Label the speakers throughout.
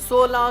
Speaker 1: 16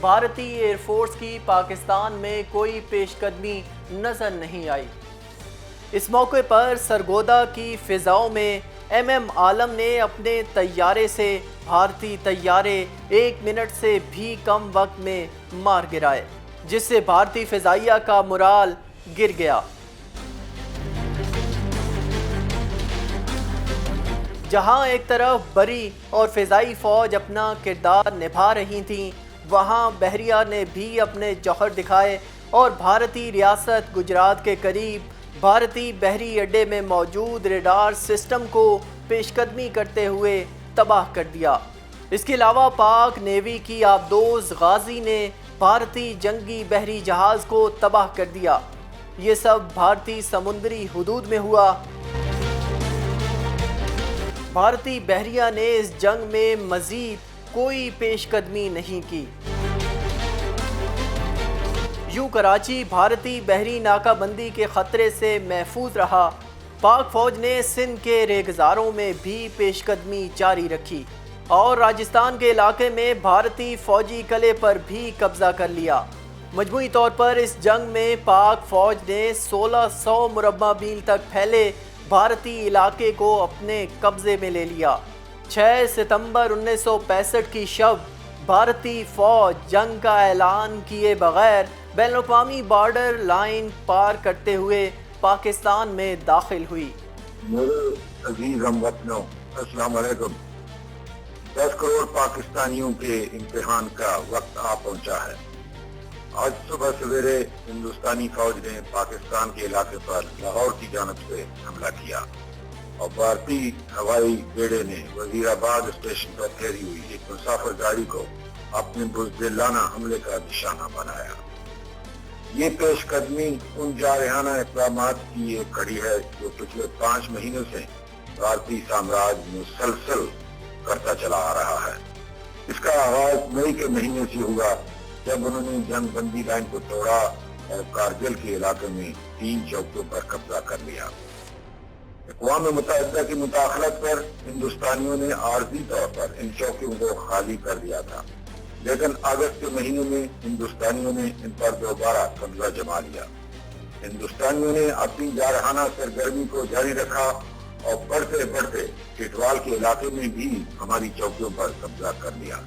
Speaker 1: بھارتی air force کی پاکستان میں کوئی پیش قدمی نظر نہیں آئی۔ اس موقع پر سرگودا کی فضاؤں میں ایم عالم نے اپنے طیارے سے بھارتی طیارے 1 منٹ سے بھی کم وقت میں مار گرائے، جس سے بھارتی فضائیہ کا مورال گر گیا۔ جہاں ایک طرف بری اور فضائی فوج اپنا کردار نبھا رہی تھیں، وہاں بحریہ نے بھی اپنے جوہر دکھائے اور بھارتی ریاست گجرات کے قریب بھارتی بحری اڈے میں موجود ریڈار سسٹم کو پیش قدمی کرتے ہوئے تباہ کر دیا۔ اس کے علاوہ پاک نیوی کی آبدوز غازی نے بھارتی جنگی بحری جہاز کو تباہ کر دیا۔ یہ سب بھارتی سمندری حدود میں ہوا۔ بھارتی بحریہ نے اس جنگ میں مزید کوئی پیش قدمی نہیں کی۔ یوں کراچی بھارتی بحری ناکہ بندی کے خطرے سے محفوظ رہا۔ پاک فوج نے سندھ کے ریگزاروں میں بھی پیش قدمی جاری رکھی اور راجستھان کے علاقے میں بھارتی فوجی قلعے پر بھی قبضہ کر لیا۔ مجموعی طور پر اس جنگ میں پاک فوج نے 1600 مربع میل تک پھیلے بھارتی علاقے کو اپنے قبضے میں لے لیا۔ 6 ستمبر 1965 کی شب بھارتی فوج جنگ کا اعلان کیے بغیر بین الاقوامی بارڈر لائن پار کرتے ہوئے پاکستان میں داخل ہوئی۔
Speaker 2: میرے عزیز ہم وطنوں، السلام علیکم۔ 10 کروڑ پاکستانیوں کے امتحان کا وقت آ پہنچا ہے۔ آج صبح سویرے ہندوستانی فوج نے پاکستان کے علاقے پر لاہور کی جانب سے حملہ کیا اور بھارتی ہوائی بیڑے نے وزیر آباد اسٹیشن پر ٹھہری ہوئی ایک مسافر گاڑی کو اپنے بزدلانہ حملے کا نشانہ بنایا۔ یہ پیش قدمی ان جارحانہ اقدامات کی ایک کڑی ہے جو پچھلے 5 مہینوں سے بھارتی سامراج مسلسل کرتا چلا آ رہا ہے۔ اس کا آغاز مئی کے مہینے سے ہوا جب انہوں نے جنگ بندی لائن کو توڑا اور کارگل کے علاقے میں 3 چوکیوں پر قبضہ کر لیا۔ اقوام متحدہ کی مداخلت پر ہندوستانیوں نے عارضی طور پر ان چوکیوں کو خالی کر دیا تھا، لیکن اگست کے مہینے میں ہندوستانیوں نے ان پر دوبارہ قبضہ جما لیا۔ ہندوستانیوں نے اپنی جارحانہ سرگرمی کو جاری رکھا اور بڑھتے بڑھتے ٹٹوال کے علاقے میں بھی ہماری چوکیوں پر قبضہ کر لیا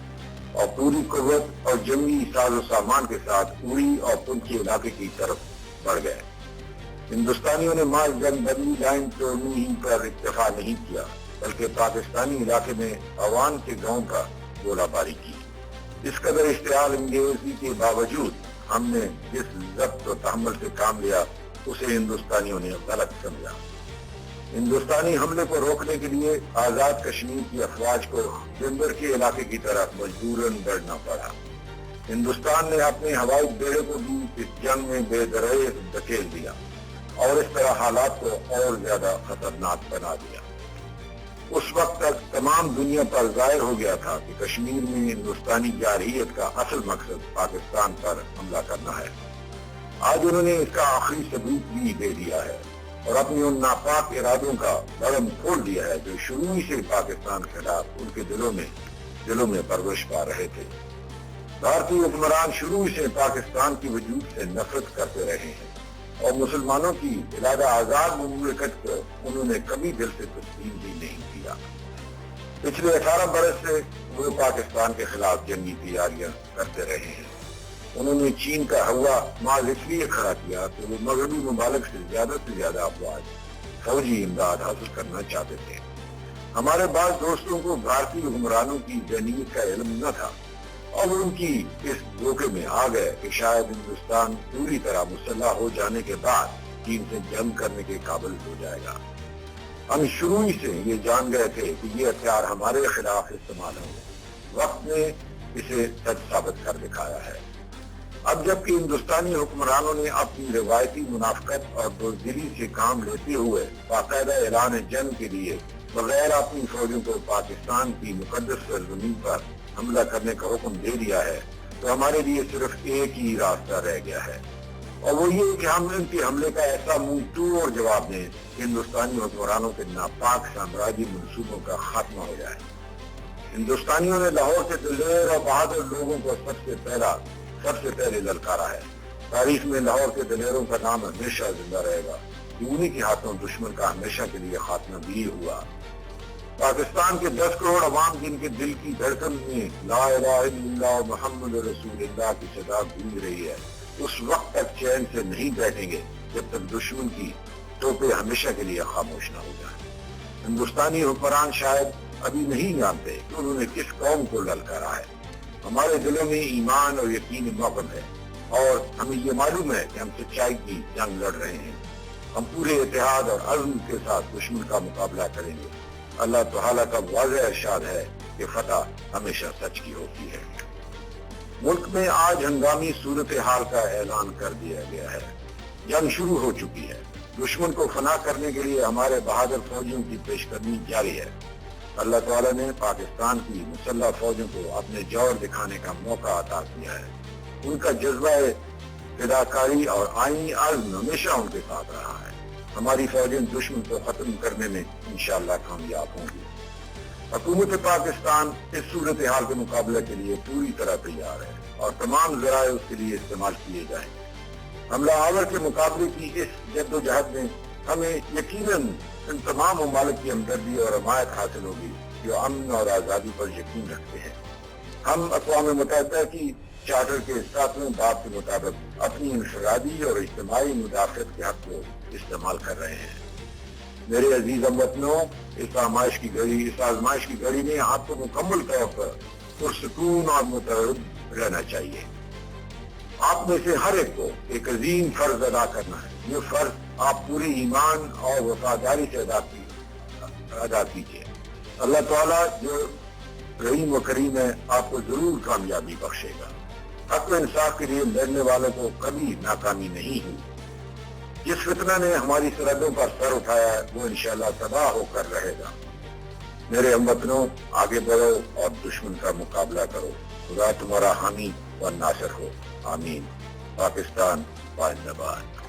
Speaker 2: اور پوری قوت اور جنگی ساز و سامان کے ساتھ اوڑی اور پنچ کے علاقے کی طرف بڑھ گئے۔ ہندوستانیوں نے مال جنگ بندی لائن توڑنے ہی پر اکتفا نہیں کیا، بلکہ پاکستانی علاقے میں عوام کے گاؤں کا گولہ باری کی۔ اس قدر اشتعال انگیزی کے باوجود ہم نے جس ضبط و تحمل سے کام لیا اسے ہندوستانیوں نے غلط سمجھا۔ ہندوستانی حملے کو روکنے کے لیے آزاد کشمیر کی افواج کو جنبر کے علاقے کی طرف مجبوراً بڑھنا پڑا۔ ہندوستان نے اپنے ہوائی بیڑے کو بھی اس جنگ میں بے درئے دھکیل دیا اور اس طرح حالات کو اور زیادہ خطرناک بنا دیا۔ اس وقت تک تمام دنیا پر ظاہر ہو گیا تھا کہ کشمیر میں ہندوستانی جارحیت کا اصل مقصد پاکستان پر حملہ کرنا ہے۔ آج انہوں نے اس کا آخری ثبوت بھی دے دیا ہے اور اپنے ان ناپاک ارادوں کا بڑم کھول دیا ہے جو شروع ہی سے پاکستان کے خلاف ان کے دلوں میں پرورش پا رہے تھے۔ بھارتی حکمران شروع سے پاکستان کی وجود سے نفرت کرتے رہے ہیں اور مسلمانوں کی علادہ آزاد مملکت کو انہوں نے کبھی دل سے تسلیم بھی نہیں کیا۔ پچھلے 18 برس سے وہ پاکستان کے خلاف جنگی تیاریاں کرتے رہے ہیں۔ انہوں نے چین کا ہوا مال اس لیے کھڑا کیا کہ وہ مغربی ممالک سے زیادہ افواج فوجی امداد حاصل کرنا چاہتے تھے۔ ہمارے بعض دوستوں کو بھارتی حکمرانوں کی ذہنیت کا علم نہ تھا اور ان کی اس دھوکے میں آ گئے کہ شاید ہندوستان پوری طرح مسلح ہو جانے کے بعد چین سے جنگ کرنے کے قابل ہو جائے گا۔ ہم شروع ہی سے یہ جان گئے تھے کہ یہ ہتھیار ہمارے خلاف استعمال ہوں گے۔ وقت نے اسے سچ ثابت کر دکھایا ہے۔ اب جبکہ ہندوستانی حکمرانوں نے اپنی روایتی منافقت اور بزدلی سے کام لیتے ہوئے باقاعدہ اعلان جنگ کے لیے بغیر اپنی فوجوں کو پاکستان کی مقدس سرزمین پر حملہ کرنے کا حکم دے دیا ہے، تو ہمارے لیے صرف ایک ہی راستہ رہ گیا ہے اور وہ یہ کہ ہم ان کے حملے کا ایسا منہ توڑ جواب دیں کہ ہندوستانی حکمرانوں کے ناپاک سامراجی منصوبوں کا خاتمہ ہو جائے۔ ہندوستانیوں نے لاہور کے دلیر اور بہادر لوگوں کو سب سے پہلے للکارا ہے۔ تاریخ میں لاہور کے دلیروں کا نام ہمیشہ زندہ رہے گا کہ انہی کے ہاتھوں دشمن کا ہمیشہ کے لیے خاتمہ بھی ہوا۔ پاکستان کے 10 کروڑ عوام جن کے دل کی دھڑکن میں لا الہ الا اللہ محمد رسول اللہ کی صدا گونج رہی ہے، اس وقت تک چین سے نہیں بیٹھیں گے جب تک دشمن کی توپیں ہمیشہ کے لیے خاموش نہ ہو جائیں۔ ہندوستانی حکمران شاید ابھی نہیں جانتے کہ انہوں نے کس قوم کو للکارا ہے۔ ہمارے دلوں میں ایمان اور یقین محکم ہے اور ہمیں یہ معلوم ہے کہ ہم سچائی کی جنگ لڑ رہے ہیں۔ ہم پورے اتحاد اور عزم کے ساتھ دشمن کا مقابلہ کریں گے۔ اللہ تعالیٰ کا واضح ارشاد ہے کہ فتح ہمیشہ سچ کی ہوتی ہے۔ ملک میں آج ہنگامی صورتحال کا اعلان کر دیا گیا ہے۔ جنگ شروع ہو چکی ہے۔ دشمن کو فنا کرنے کے لیے ہمارے بہادر فوجیوں کی پیش قدمی جاری ہے۔ اللہ تعالیٰ نے پاکستان کی مسلح فوجوں کو اپنے جوہر دکھانے کا موقع عطا کیا ہے۔ ان کا جذبہ فداکاری اور آئینی عزم ہمیشہ ان کے ساتھ رہا ہے۔ ہماری فوجیں دشمن کو ختم کرنے میں انشاءاللہ کامیاب ہوں گی۔ حکومت پاکستان اس صورتحال کے مقابلے کے لیے پوری طرح تیار ہے اور تمام ذرائع اس کے لیے استعمال کیے جائیں گے۔ حملہ آور کے مقابلے کی اس جد و جہد میں ہمیں یقیناً ان تمام ممالک کی ہمدردی اور حمایت حاصل ہوگی جو امن اور آزادی پر یقین رکھتے ہیں۔ ہم اقوام متحدہ کی چارٹر کے 7ویں باب کے مطابق اپنی انفرادی اور اجتماعی مدافعت کے حق کو استعمال کر رہے ہیں۔ میرے عزیز ہم وطنوں، اس آزمائش کی گھڑی میں آپ کو مکمل طور پر پرسکون اور متحد رہنا چاہیے۔ آپ میں سے ہر ایک کو ایک عظیم فرض ادا کرنا ہے۔ یہ فرض آپ پوری ایمان اور وفاداری سے ادا کیجیے۔ اللہ تعالیٰ جو رحیم و کریم ہے آپ کو ضرور کامیابی بخشے گا۔ حق و انصاف کے لیے لڑنے والوں کو کبھی ناکامی نہیں ہوئی۔ جس فتنہ نے ہماری سرحدوں پر سر اٹھایا ہے وہ انشاءاللہ تباہ ہو کر رہے گا۔ میرے ہم وطنوں، آگے بڑھو اور دشمن کا مقابلہ کرو۔ خدا تمہارا حامی و ناصر ہو۔ آمین۔ پاکستان زندہ باد۔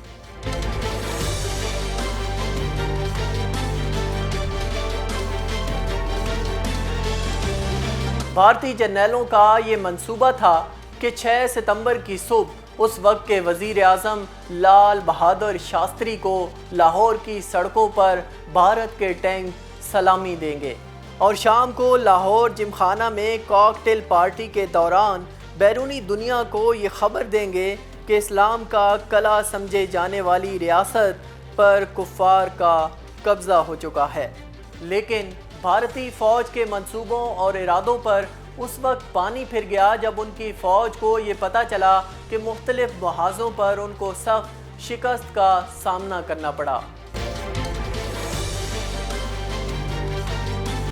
Speaker 1: بھارتی جرنیلوں کا یہ منصوبہ تھا کہ 6 ستمبر کی صبح اس وقت کے وزیر اعظم لال بہادر شاستری کو لاہور کی سڑکوں پر بھارت کے ٹینک سلامی دیں گے اور شام کو لاہور جمخانہ میں کاکٹیل پارٹی کے دوران بیرونی دنیا کو یہ خبر دیں گے کہ اسلام کا قلعہ سمجھے جانے والی ریاست پر کفار کا قبضہ ہو چکا ہے۔ لیکن بھارتی فوج کے منصوبوں اور ارادوں پر اس وقت پانی پھر گیا جب ان کی فوج کو یہ پتہ چلا کہ مختلف محاذوں پر ان کو سخت شکست کا سامنا کرنا پڑا۔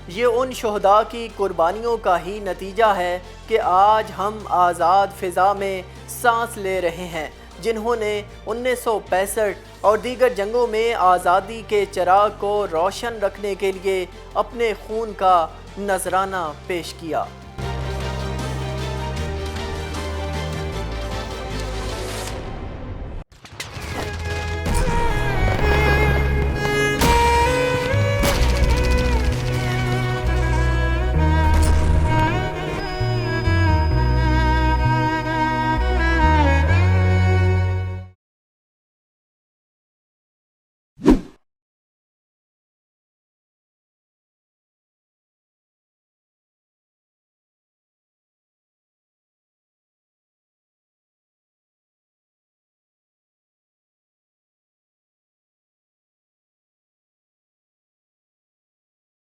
Speaker 1: یہ ان شہداء کی قربانیوں کا ہی نتیجہ ہے کہ آج ہم آزاد فضا میں سانس لے رہے ہیں، جنہوں نے 1965 اور دیگر جنگوں میں آزادی کے چراغ کو روشن رکھنے کے لیے اپنے خون کا نذرانہ پیش کیا۔